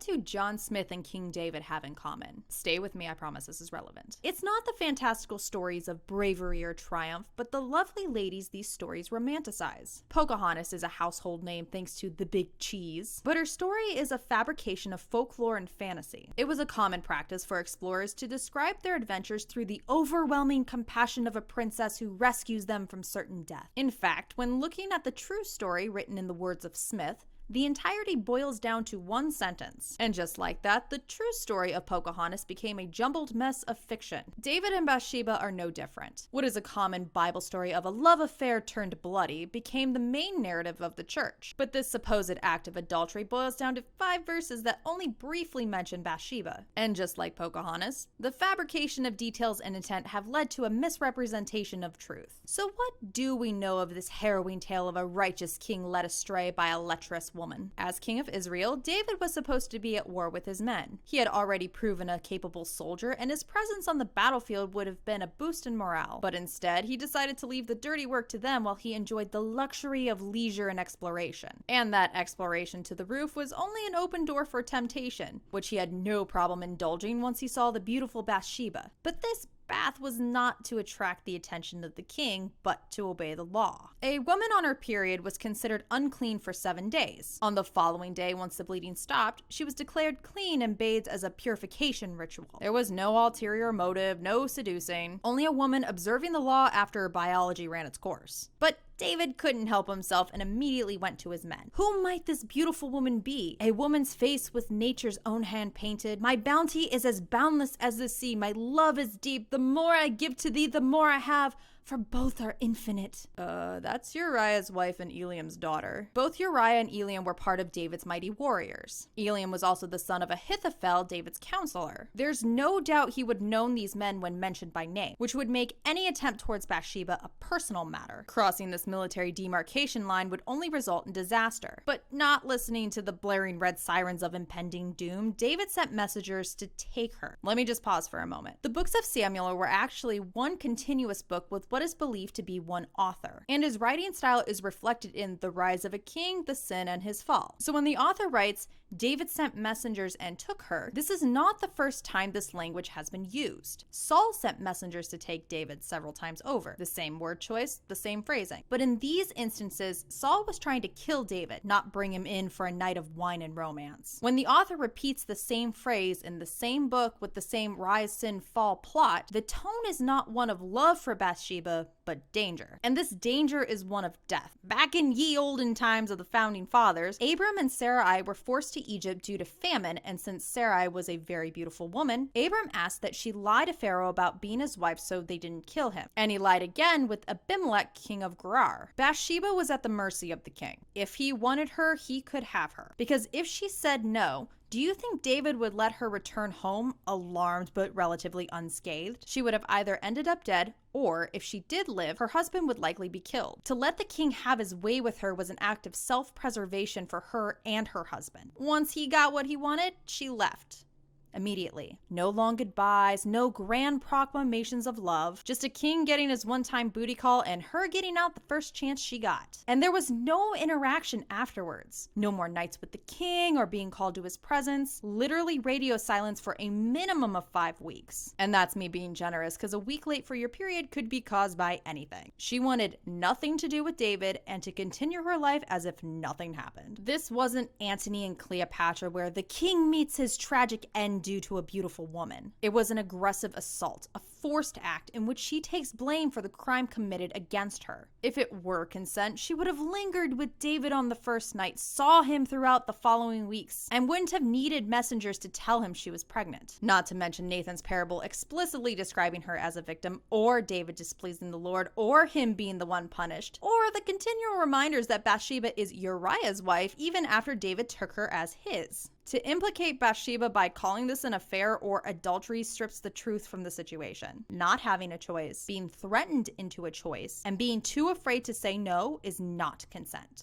do John Smith and King David have in common? Stay with me, I promise this is relevant. It's not the fantastical stories of bravery or triumph, but the lovely ladies these stories romanticize. Pocahontas is a household name thanks to the big cheese, but her story is a fabrication of folklore and fantasy. It was a common practice for explorers to describe their adventures through the overwhelming compassion of a princess who rescues them from certain death. In fact, when looking at the true story written in the words of Smith, the entirety boils down to one sentence. And just like that, the true story of Pocahontas became a jumbled mess of fiction. David and Bathsheba are no different. What is a common Bible story of a love affair turned bloody became the main narrative of the church. But this supposed act of adultery boils down to 5 verses that only briefly mention Bathsheba. And just like Pocahontas, the fabrication of details and intent have led to a misrepresentation of truth. So what do we know of this harrowing tale of a righteous king led astray by a lecherous woman? As king of Israel, David was supposed to be at war with his men. He had already proven a capable soldier, and his presence on the battlefield would have been a boost in morale. But instead, he decided to leave the dirty work to them while he enjoyed the luxury of leisure and exploration. And that exploration to the roof was only an open door for temptation, which he had no problem indulging once he saw the beautiful Bathsheba. But this bath was not to attract the attention of the king, but to obey the law. A woman on her period was considered unclean for 7 days. On the following day, once the bleeding stopped, she was declared clean and bathed as a purification ritual. There was no ulterior motive, no seducing, only a woman observing the law after her biology ran its course. But David couldn't help himself and immediately went to his men. Who might this beautiful woman be? A woman's face with nature's own hand painted. My bounty is as boundless as the sea. My love is deep. The more I give to thee, the more I have, for both are infinite. That's Uriah's wife and Eliam's daughter. Both Uriah and Eliam were part of David's mighty warriors. Eliam was also the son of Ahithophel, David's counselor. There's no doubt he would have known these men when mentioned by name, which would make any attempt towards Bathsheba a personal matter. Crossing this military demarcation line would only result in disaster. But not listening to the blaring red sirens of impending doom, David sent messengers to take her. Let me just pause for a moment. The books of Samuel were actually one continuous book with what is believed to be one author, and his writing style is reflected in the rise of a king, the sin, and his fall. So when the author writes, David sent messengers and took her, this is not the first time this language has been used. Saul sent messengers to take David several times over. The same word choice, the same phrasing. But in these instances, Saul was trying to kill David, not bring him in for a night of wine and romance. When the author repeats the same phrase in the same book with the same rise, sin, fall plot, the tone is not one of love for Bathsheba, but danger. And this danger is one of death. Back in ye olden times of the founding fathers, Abram and Sarai were forced to Egypt due to famine, and since Sarai was a very beautiful woman, Abram asked that she lie to Pharaoh about being his wife so they didn't kill him. And he lied again with Abimelech, king of Gerar. Bathsheba was at the mercy of the king. If he wanted her, he could have her. Because if she said no, do you think David would let her return home, alarmed but relatively unscathed? She would have either ended up dead, or if she did live, her husband would likely be killed. To let the king have his way with her was an act of self-preservation for her and her husband. Once he got what he wanted, she left. Immediately. No long goodbyes, no grand proclamations of love, just a king getting his one-time booty call and her getting out the first chance she got. And there was no interaction afterwards. No more nights with the king or being called to his presence. Literally radio silence for a minimum of 5 weeks. And that's me being generous, because a week late for your period could be caused by anything. She wanted nothing to do with David and to continue her life as if nothing happened. This wasn't Antony and Cleopatra where the king meets his tragic end due to a beautiful woman. It was an aggressive assault, a forced act in which she takes blame for the crime committed against her. If it were consent, she would have lingered with David on the first night, saw him throughout the following weeks, and wouldn't have needed messengers to tell him she was pregnant. Not to mention Nathan's parable explicitly describing her as a victim, or David displeasing the Lord, or him being the one punished, or the continual reminders that Bathsheba is Uriah's wife even after David took her as his. To implicate Bathsheba by calling this an affair or adultery strips the truth from the situation. Not having a choice, being threatened into a choice, and being too afraid to say no is not consent.